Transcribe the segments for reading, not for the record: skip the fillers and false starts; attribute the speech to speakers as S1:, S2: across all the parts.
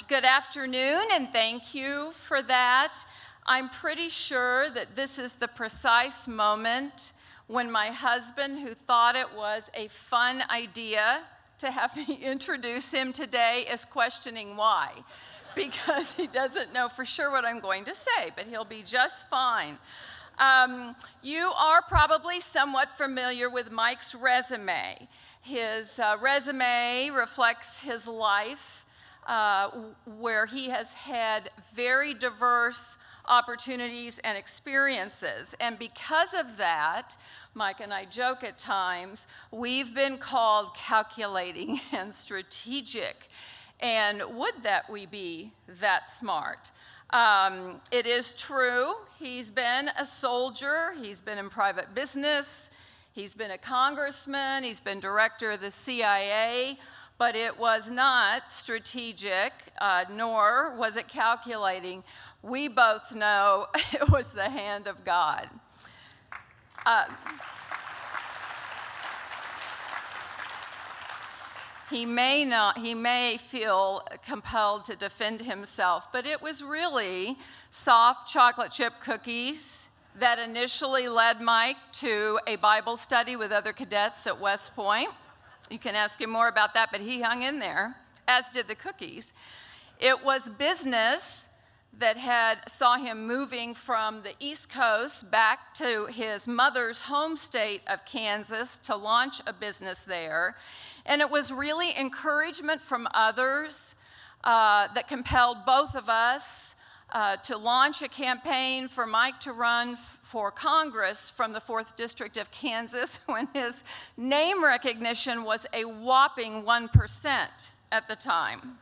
S1: Good afternoon, and thank you for that. I'm pretty sure that this is the precise moment when my husband, who thought it was a fun idea to have me introduce him today, is questioning why, because he doesn't know for sure what I'm going to say, but he'll be just fine. You are probably somewhat familiar with Mike's resume. His resume reflects his life, where he has had very diverse opportunities and experiences. And because of that, Mike and I joke at times, we've been called calculating and strategic. And would that we be that smart? It is true, he's been a soldier, he's been in private business, he's been a congressman, he's been director of the CIA, but it was not strategic, nor was it calculating. We both know it was the hand of God. He may feel compelled to defend himself, but it was really soft chocolate chip cookies that initially led Mike to a Bible study with other cadets at West Point. You can ask him more about that, but he hung in there, as did the cookies. It was business that saw him moving from the East Coast back to his mother's home state of Kansas to launch a business there. And it was really encouragement from others that compelled both of us to launch a campaign for Mike to run for Congress from the 4th District of Kansas when his name recognition was a whopping 1% at the time.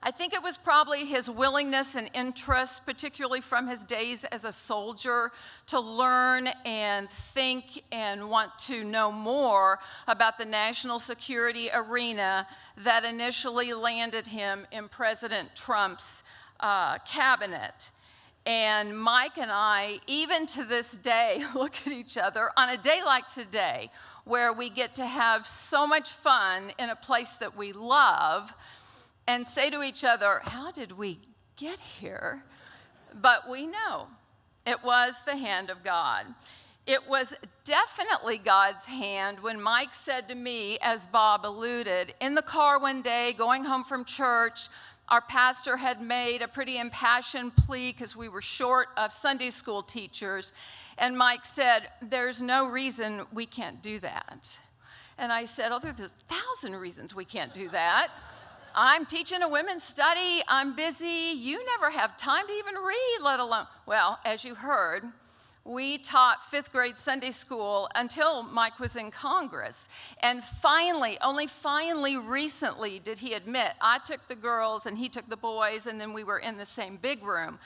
S1: I think it was probably his willingness and interest, particularly from his days as a soldier, to learn and think and want to know more about the national security arena that initially landed him in President Trump's cabinet. And Mike and I, even to this day, look at each other on a day like today, where we get to have so much fun in a place that we love, and say to each other, how did we get here? But we know it was the hand of God. It was definitely God's hand when Mike said to me, as Bob alluded, in the car one day going home from church, our pastor had made a pretty impassioned plea because we were short of Sunday school teachers, and Mike said, there's no reason we can't do that. And I said, oh, there's 1,000 reasons we can't do that. I'm teaching a women's study, I'm busy, you never have time to even read, let alone. Well, as you heard, we taught 5th grade Sunday school until Mike was in Congress. And finally, only finally recently did he admit, I took the girls and he took the boys, and then we were in the same big room.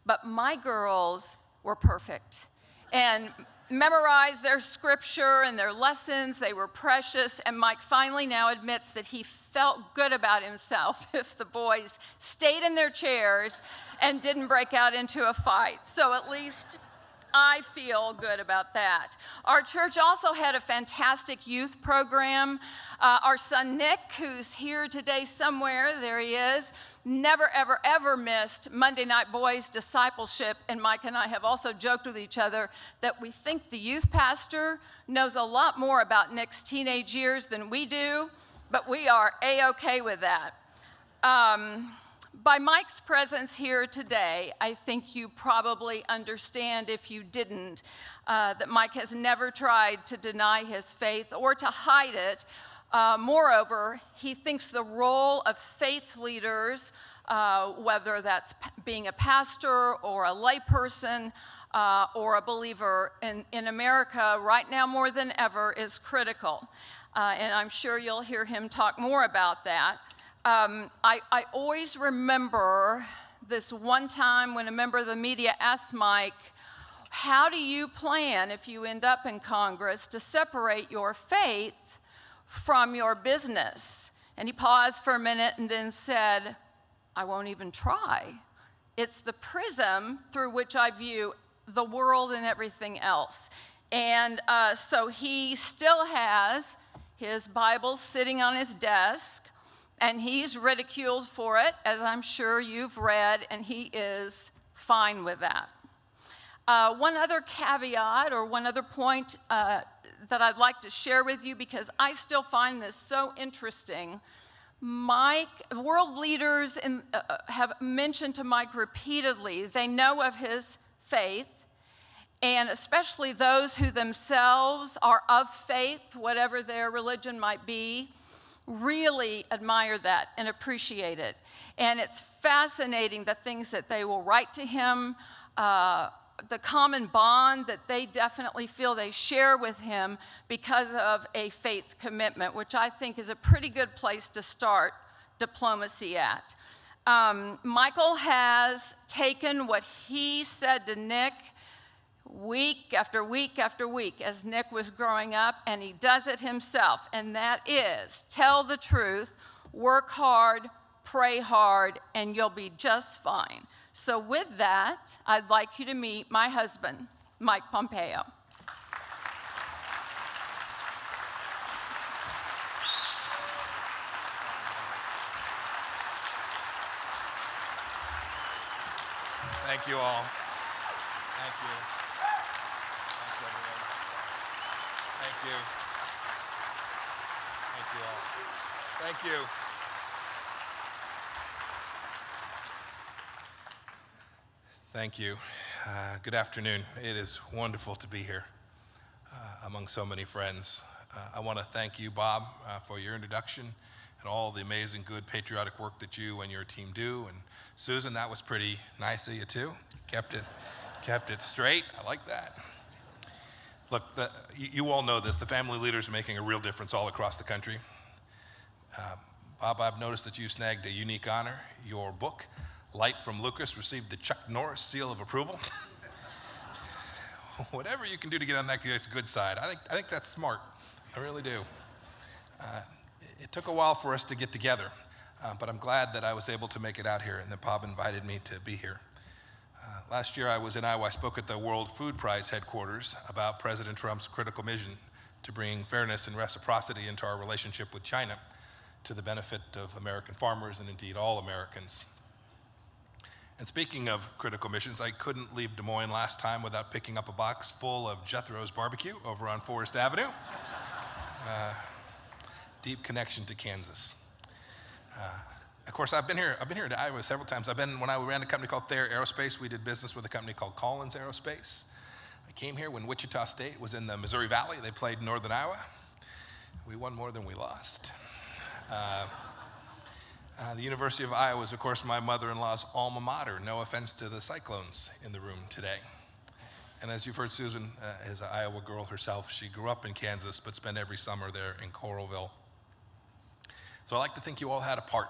S1: But my girls were perfect and memorized their scripture and their lessons. They were precious. And Mike finally now admits that he felt good about himself if the boys stayed in their chairs and didn't break out into a fight. So at least I feel good about that. Our church also had a fantastic youth program. Our son Nick, who's here today somewhere, there he is, never, ever, ever missed Monday Night Boys discipleship. And Mike and I have also joked with each other that we think the youth pastor knows a lot more about Nick's teenage years than we do, but we are A-okay with that. By Mike's presence here today, I think you probably understand, if you didn't, that Mike has never tried to deny his faith or to hide it. Moreover, he thinks the role of faith leaders, whether that's being a pastor or a layperson or a believer in America right now more than ever, is critical. And I'm sure you'll hear him talk more about that. I always remember this one time when a member of the media asked Mike, how do you plan, if you end up in Congress, to separate your faith from your business? And he paused for a minute and then said, I won't even try. It's the prism through which I view the world and everything else. And so he still has his Bible sitting on his desk. and he's ridiculed for it, as I'm sure you've read, and he is fine with that. One other caveat or one other point that I'd like to share with you, because I still find this so interesting. World leaders have mentioned to Mike repeatedly, they know of his faith, and especially those who themselves are of faith, whatever their religion might be, really admire that and appreciate it. And it's fascinating the things that they will write to him, the common bond that they definitely feel they share with him because of a faith commitment, which I think is a pretty good place to start diplomacy at. Michael has taken what he said to Nick week after week after week as Nick was growing up, and he does it himself, and that is tell the truth, work hard, pray hard, and you'll be just fine. So with that, I'd like you to meet my husband, Mike Pompeo.
S2: Thank you all. Thank you. Thank you, everyone. Thank you. Thank you all. Thank you. Thank you. Good afternoon. It is wonderful to be here among so many friends. I want to thank you, Bob, for your introduction and all the amazing, good, patriotic work that you and your team do. And Susan, that was pretty nice of you too. Kept it straight. I like that. Look, you all know this. The family leaders are making a real difference all across the country. Bob, I've noticed that you snagged a unique honor. Your book, Light from Lucas, received the Chuck Norris seal of approval. Whatever you can do to get on that good side, I think that's smart. I really do. It took a while for us to get together, but I'm glad that I was able to make it out here and that Bob invited me to be here. Last year I was in Iowa. I spoke at the World Food Prize headquarters about President Trump's critical mission to bring fairness and reciprocity into our relationship with China to the benefit of American farmers and indeed all Americans. And speaking of critical missions, I couldn't leave Des Moines last time without picking up a box full of Jethro's Barbecue over on Forest Avenue. Deep connection to Kansas. Of course, I've been here to Iowa several times. When I ran a company called Thayer Aerospace, we did business with a company called Collins Aerospace. I came here when Wichita State was in the Missouri Valley. They played in Northern Iowa. We won more than we lost. The University of Iowa is, of course, my mother-in-law's alma mater. No offense to the Cyclones in the room today. And as you've heard, Susan is an Iowa girl herself. She grew up in Kansas, but spent every summer there in Coralville. So I like to think you all had a part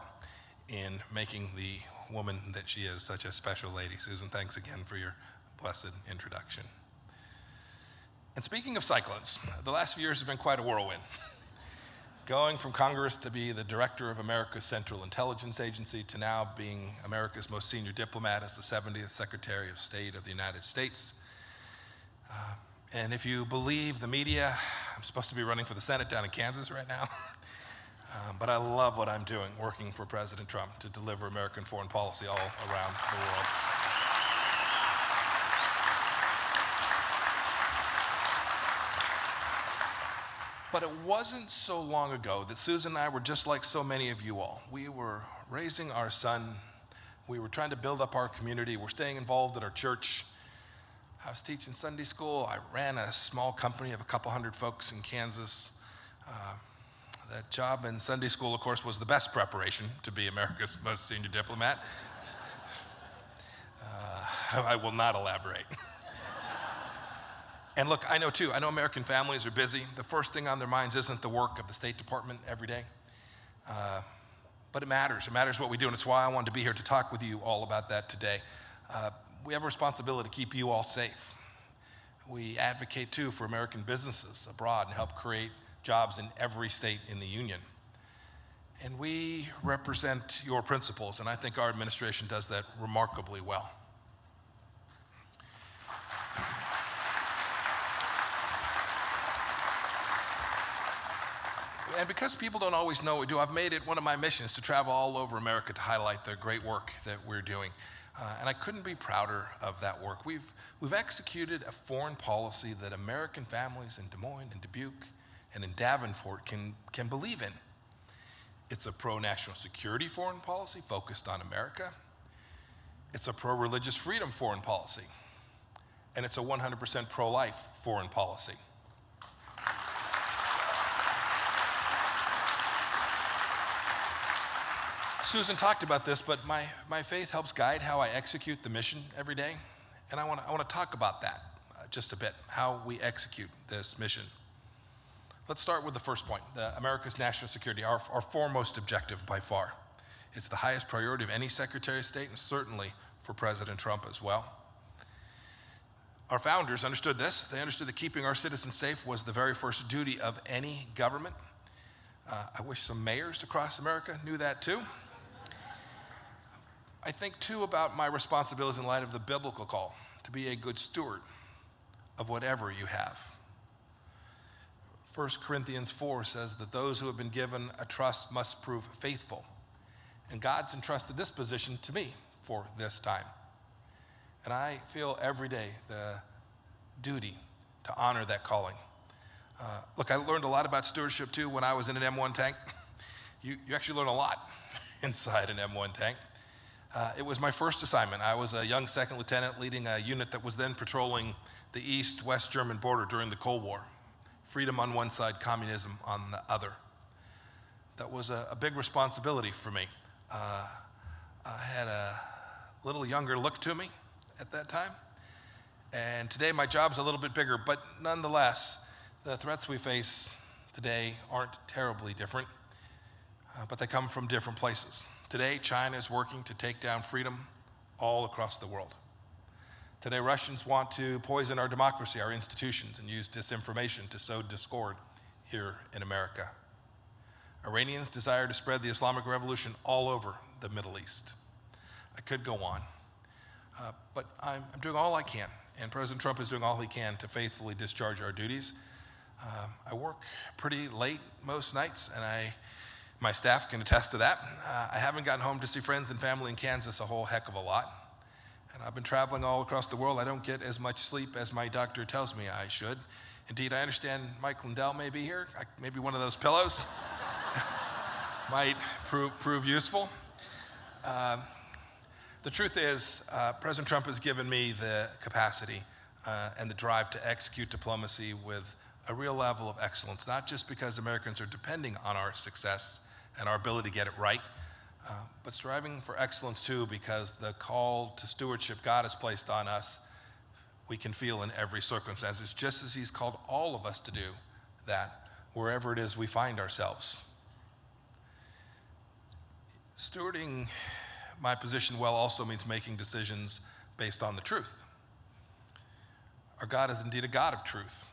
S2: in making the woman that she is such a special lady. Susan, thanks again for your blessed introduction. And speaking of cyclones, the last few years have been quite a whirlwind. Going from Congress to be the director of America's Central Intelligence Agency to now being America's most senior diplomat as the 70th Secretary of State of the United States. And if you believe the media, I'm supposed to be running for the Senate down in Kansas right now. But I love what I'm doing, working for President Trump to deliver American foreign policy all around the world. But it wasn't so long ago that Susan and I were just like so many of you all. We were raising our son. We were trying to build up our community. We're staying involved at our church. I was teaching Sunday school. I ran a small company of a couple hundred folks in Kansas. That job in Sunday school, of course, was the best preparation to be America's most senior diplomat. I will not elaborate. And look, I know American families are busy. The first thing on their minds isn't the work of the State Department every day. But it matters. It matters what we do, and it's why I wanted to be here to talk with you all about that today. We have a responsibility to keep you all safe. We advocate, too, for American businesses abroad and help create jobs in every state in the union. And we represent your principles, and I think our administration does that remarkably well. and because people don't always know what we do, I've made it one of my missions to travel all over America to highlight the great work that we're doing. And I couldn't be prouder of that work. We've executed a foreign policy that American families in Des Moines and Dubuque and in Davenport can believe in. It's a pro-national security foreign policy focused on America. It's a pro-religious freedom foreign policy. And it's a 100% pro-life foreign policy. Susan talked about this, but my faith helps guide how I execute the mission every day. And I want to talk about that just a bit, how we execute this mission. Let's start with the first point, America's national security, our foremost objective by far. It's the highest priority of any Secretary of State, and certainly for President Trump as well. Our founders understood this. They understood that keeping our citizens safe was the very first duty of any government. I wish some mayors across America knew that too. I think too about my responsibilities in light of the biblical call to be a good steward of whatever you have. 1 Corinthians 4 says that those who have been given a trust must prove faithful. And God's entrusted this position to me for this time. And I feel every day the duty to honor that calling. Look, I learned a lot about stewardship too when I was in an M1 tank. You actually learn a lot inside an M1 tank. It was my first assignment. I was a young second lieutenant leading a unit that was then patrolling the East-West German border during the Cold War. Freedom on one side, communism on the other. That was a big responsibility for me. I had a little younger look to me at that time. And today my job's a little bit bigger, but nonetheless, the threats we face today aren't terribly different, but they come from different places. Today, China is working to take down freedom all across the world. Today, Russians want to poison our democracy, our institutions, and use disinformation to sow discord here in America. Iranians desire to spread the Islamic Revolution all over the Middle East. I could go on, but I'm doing all I can, and President Trump is doing all he can to faithfully discharge our duties. I work pretty late most nights, and my staff can attest to that. I haven't gotten home to see friends and family in Kansas a whole heck of a lot. And I've been traveling all across the world. I don't get as much sleep as my doctor tells me I should. Indeed, I understand Mike Lindell may be here. Maybe one of those pillows might prove useful. The truth is, President Trump has given me the capacity and the drive to execute diplomacy with a real level of excellence, not just because Americans are depending on our success and our ability to get it right, but striving for excellence too, because the call to stewardship God has placed on us, we can feel in every circumstance. It's just as he's called all of us to do that, wherever it is we find ourselves. Stewarding my position well also means making decisions based on the truth. Our God is indeed a God of truth,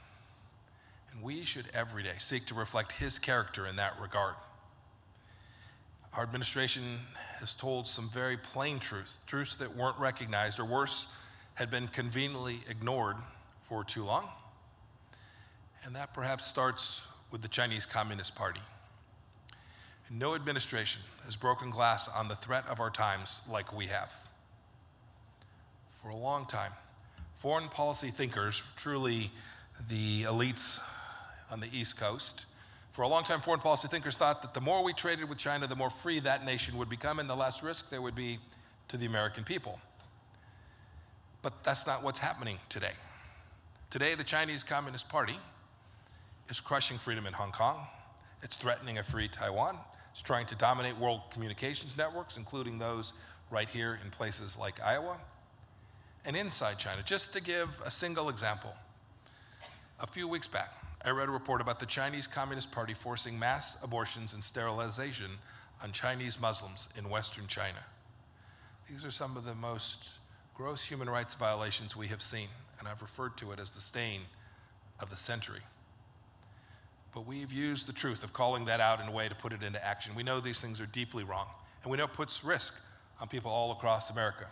S2: and we should every day seek to reflect his character in that regard. Our administration has told some very plain truths that weren't recognized, or worse, had been conveniently ignored for too long. And that perhaps starts with the Chinese Communist Party. No administration has broken glass on the threat of our times like we have. For a long time, foreign policy thinkers, truly the elites on the East Coast, for a long time, foreign policy thinkers thought that the more we traded with China, the more free that nation would become and the less risk there would be to the American people. But that's not what's happening today. Today, the Chinese Communist Party is crushing freedom in Hong Kong. It's threatening a free Taiwan. It's trying to dominate world communications networks, including those right here in places like Iowa. And inside China, just to give a single example, a few weeks back, I read a report about the Chinese Communist Party forcing mass abortions and sterilization on Chinese Muslims in Western China. These are some of the most gross human rights violations we have seen, and I've referred to it as the stain of the century. But we've used the truth of calling that out in a way to put it into action. We know these things are deeply wrong, and we know it puts risk on people all across America.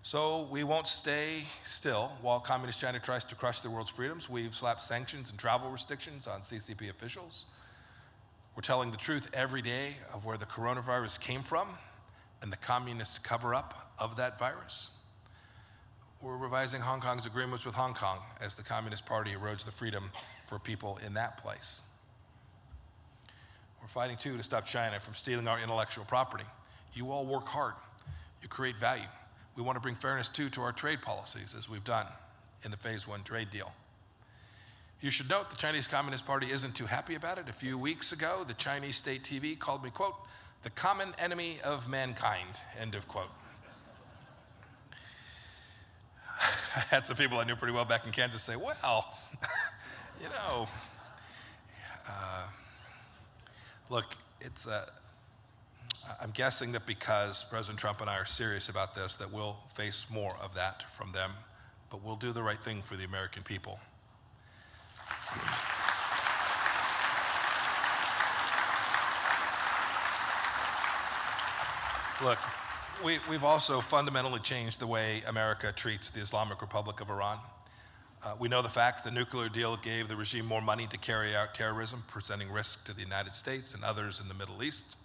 S2: So we won't stay still while Communist China tries to crush the world's freedoms. We've slapped sanctions and travel restrictions on CCP officials. We're telling the truth every day of where the coronavirus came from and the communist cover-up of that virus. We're revising Hong Kong's agreements with Hong Kong as the Communist Party erodes the freedom for people in that place. We're fighting, too, to stop China from stealing our intellectual property. You all work hard. You create value. We want to bring fairness, too, to our trade policies, as we've done in the Phase 1 trade deal. You should note the Chinese Communist Party isn't too happy about it. A few weeks ago, the Chinese state TV called me, quote, the common enemy of mankind, end of quote. I had some people I knew pretty well back in Kansas say, well, you know, look, I'm guessing that because President Trump and I are serious about this, that we'll face more of that from them, but we'll do the right thing for the American people. Look, we've also fundamentally changed the way America treats the Islamic Republic of Iran. We know the facts. The nuclear deal gave the regime more money to carry out terrorism, presenting risk to the United States and others in the Middle East.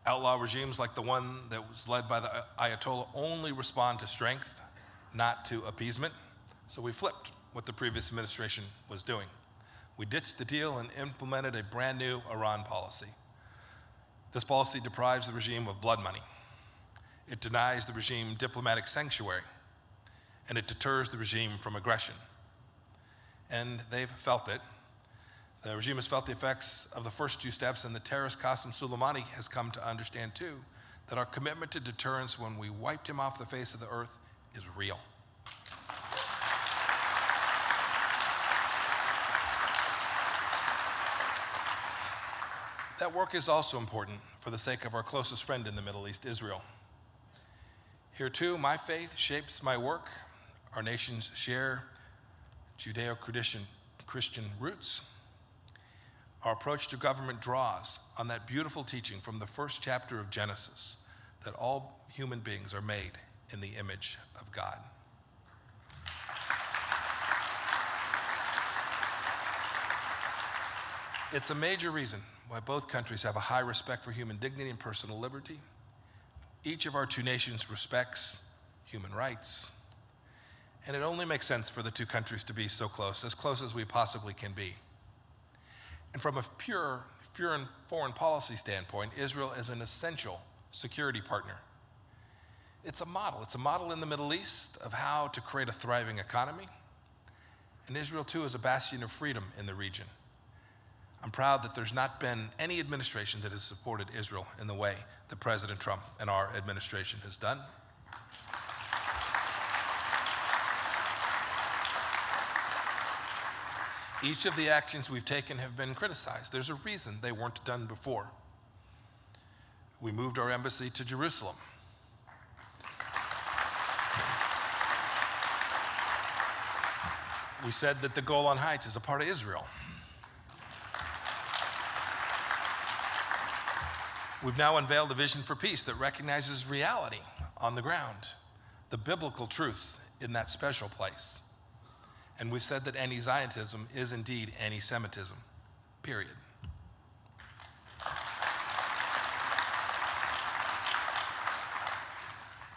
S2: Outlaw regimes like the one that was led by the Ayatollah only respond to strength, not to appeasement. So we flipped what the previous administration was doing. We ditched the deal and implemented a brand new Iran policy. This policy deprives the regime of blood money. It denies the regime diplomatic sanctuary, and it deters the regime from aggression. And they've felt it. The regime has felt the effects of the first two steps, and the terrorist Qasem Soleimani has come to understand, too, that our commitment to deterrence when we wiped him off the face of the earth is real. That work is also important for the sake of our closest friend in the Middle East, Israel. Here, too, my faith shapes my work. Our nations share Judeo-Christian roots. Our approach to government draws on that beautiful teaching from the first chapter of Genesis, that all human beings are made in the image of God. It's a major reason why both countries have a high respect for human dignity and personal liberty. Each of our two nations respects human rights, and it only makes sense for the two countries to be so close as we possibly can be. And from a pure foreign policy standpoint, Israel is an essential security partner. It's a model in the Middle East of how to create a thriving economy, and Israel, too, is a bastion of freedom in the region. I'm proud that there's not been any administration that has supported Israel in the way that President Trump and our administration has done. Each of the actions we've taken have been criticized. There's a reason they weren't done before. We moved our embassy to Jerusalem. We said that the Golan Heights is a part of Israel. We've now unveiled a vision for peace that recognizes reality on the ground, the biblical truths in that special place. And we've said that anti-Zionism is indeed anti-Semitism, period.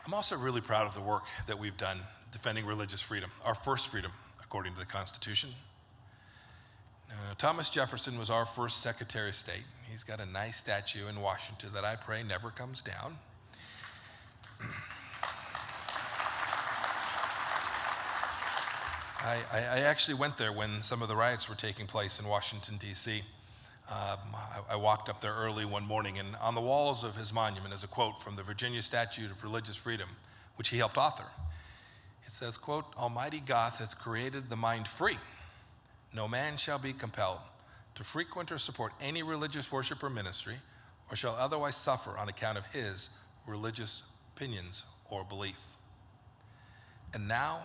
S2: I'm also really proud of the work that we've done defending religious freedom, our first freedom, according to the Constitution. Thomas Jefferson was our first Secretary of State. He's got a nice statue in Washington that I pray never comes down. I actually went there when some of the riots were taking place in Washington, D.C. I walked up there early one morning, and on the walls of his monument is a quote from the Virginia Statute of Religious Freedom, which he helped author. It says, quote, Almighty God hath created the mind free. No man shall be compelled to frequent or support any religious worship or ministry, or shall otherwise suffer on account of his religious opinions or belief. And now,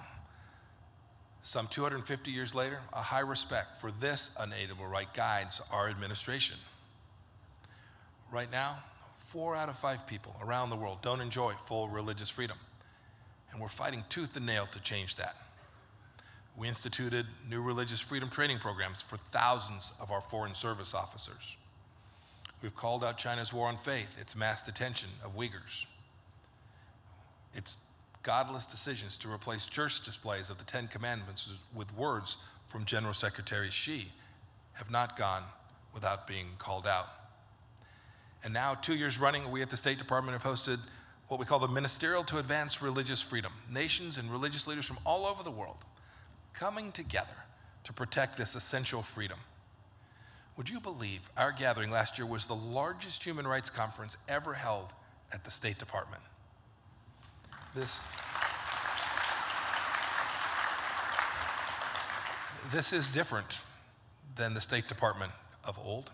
S2: some 250 years later, a high respect for this unalienable right guides our administration. Right now, 4 out of 5 people around the world don't enjoy full religious freedom, and we're fighting tooth and nail to change that. We instituted new religious freedom training programs for thousands of our foreign service officers. We've called out China's war on faith, its mass detention of Uyghurs, its godless decisions to replace church displays of the Ten Commandments with words from General Secretary Xi have not gone without being called out. And now, 2 years running, we at the State Department have hosted what we call the Ministerial to Advance Religious Freedom. Nations and religious leaders from all over the world coming together to protect this essential freedom. Would you believe our gathering last year was the largest human rights conference ever held at the State Department? This is different than the State Department of old.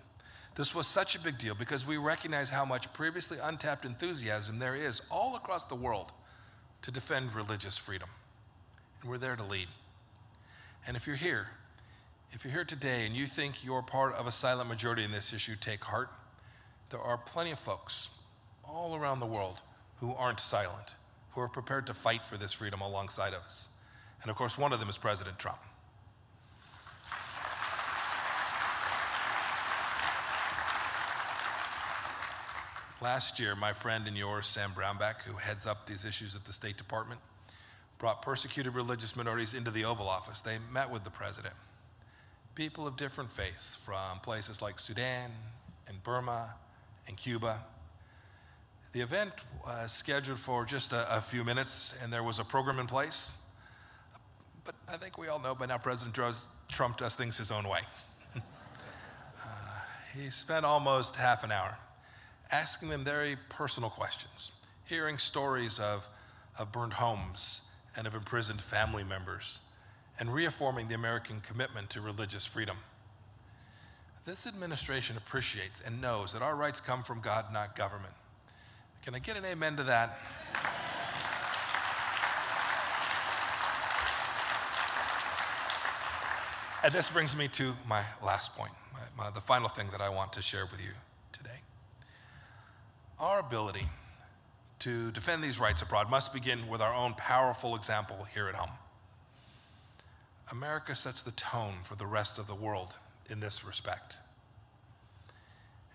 S2: This was such a big deal because we recognize how much previously untapped enthusiasm there is all across the world to defend religious freedom. And we're there to lead. And if you're here today and you think you're part of a silent majority in this issue, take heart. There are plenty of folks all around the world who aren't silent, who are prepared to fight for this freedom alongside of us. And of course, one of them is President Trump. Last year, my friend and yours, Sam Brownback, who heads up these issues at the State Department, brought persecuted religious minorities into the Oval Office. They met with the president. People of different faiths from places like Sudan and Burma and Cuba. The event was scheduled for just a few minutes, and there was a program in place. But I think we all know by now President Trump does things his own way. He spent almost half an hour asking them very personal questions, hearing stories of burned homes and of imprisoned family members, and reaffirming the American commitment to religious freedom. This administration appreciates and knows that our rights come from God, not government. Can I get an amen to that? And this brings me to my last point, the final thing that I want to share with you today. Our ability to defend these rights abroad must begin with our own powerful example here at home. America sets the tone for the rest of the world in this respect.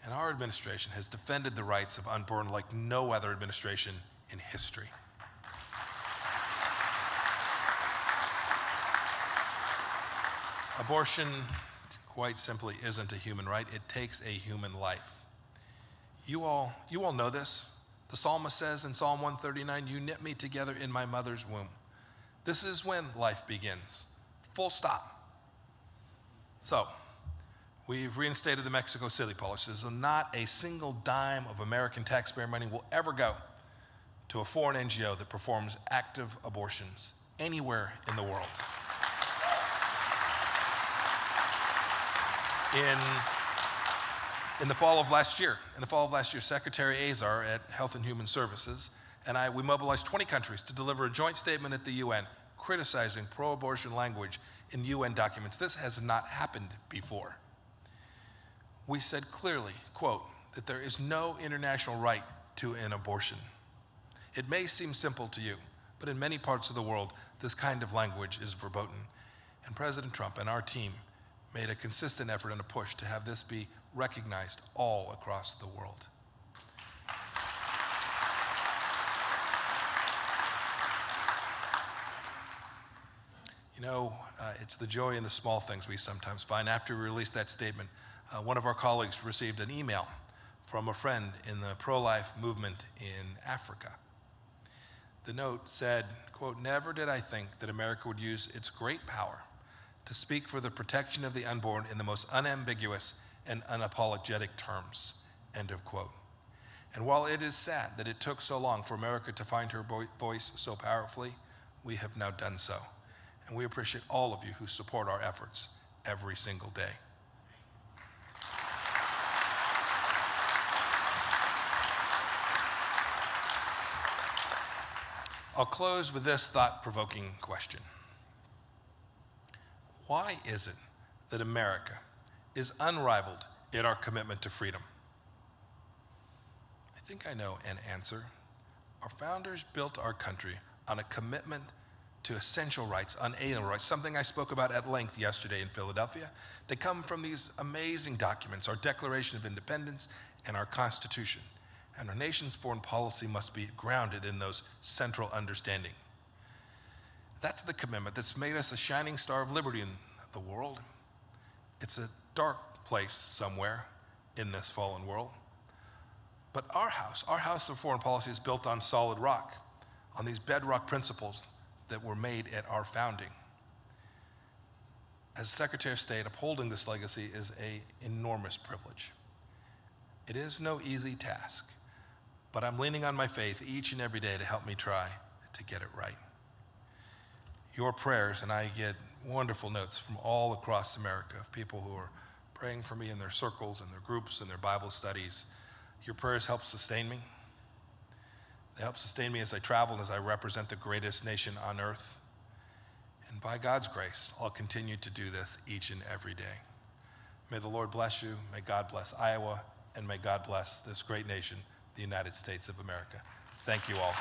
S2: And our administration has defended the rights of unborn like no other administration in history. Abortion, quite simply, isn't a human right. It takes a human life. You all know this. The psalmist says in Psalm 139, "You knit me together in my mother's womb." This is when life begins. Full stop. So, we've reinstated the Mexico City policy, so not a single dime of American taxpayer money will ever go to a foreign NGO that performs active abortions anywhere in the world. In the fall of last year, Secretary Azar at Health and Human Services and we mobilized 20 countries to deliver a joint statement at the UN criticizing pro-abortion language in UN documents. This has not happened before. We said clearly, quote, that there is no international right to an abortion. It may seem simple to you, but in many parts of the world, this kind of language is verboten. And President Trump and our team made a consistent effort and a push to have this be recognized all across the world. You know, it's the joy in the small things we sometimes find. After we released that statement, one of our colleagues received an email from a friend in the pro-life movement in Africa. The note said, quote, "Never did I think that America would use its great power to speak for the protection of the unborn in the most unambiguous and unapologetic terms," end of quote. And while it is sad that it took so long for America to find her voice so powerfully, we have now done so. And we appreciate all of you who support our efforts every single day. I'll close with this thought-provoking question. Why is it that America is unrivaled in our commitment to freedom? I think I know an answer. Our founders built our country on a commitment to essential rights, unalienable rights, something I spoke about at length yesterday in Philadelphia. They come from these amazing documents, our Declaration of Independence and our Constitution, and our nation's foreign policy must be grounded in those central understanding. That's the commitment that's made us a shining star of liberty in the world. It's a dark place somewhere in this fallen world. But our house of foreign policy is built on solid rock, on these bedrock principles that were made at our founding. As Secretary of State, upholding this legacy is an enormous privilege. It is no easy task, but I'm leaning on my faith each and every day to help me try to get it right. Your prayers, and I get wonderful notes from all across America of people who are praying for me in their circles and their groups and their Bible studies. Your prayers help sustain me. They help sustain me as I travel and as I represent the greatest nation on earth. And by God's grace, I'll continue to do this each and every day. May the Lord bless you. May God bless Iowa. And may God bless this great nation, the United States of America. Thank you all.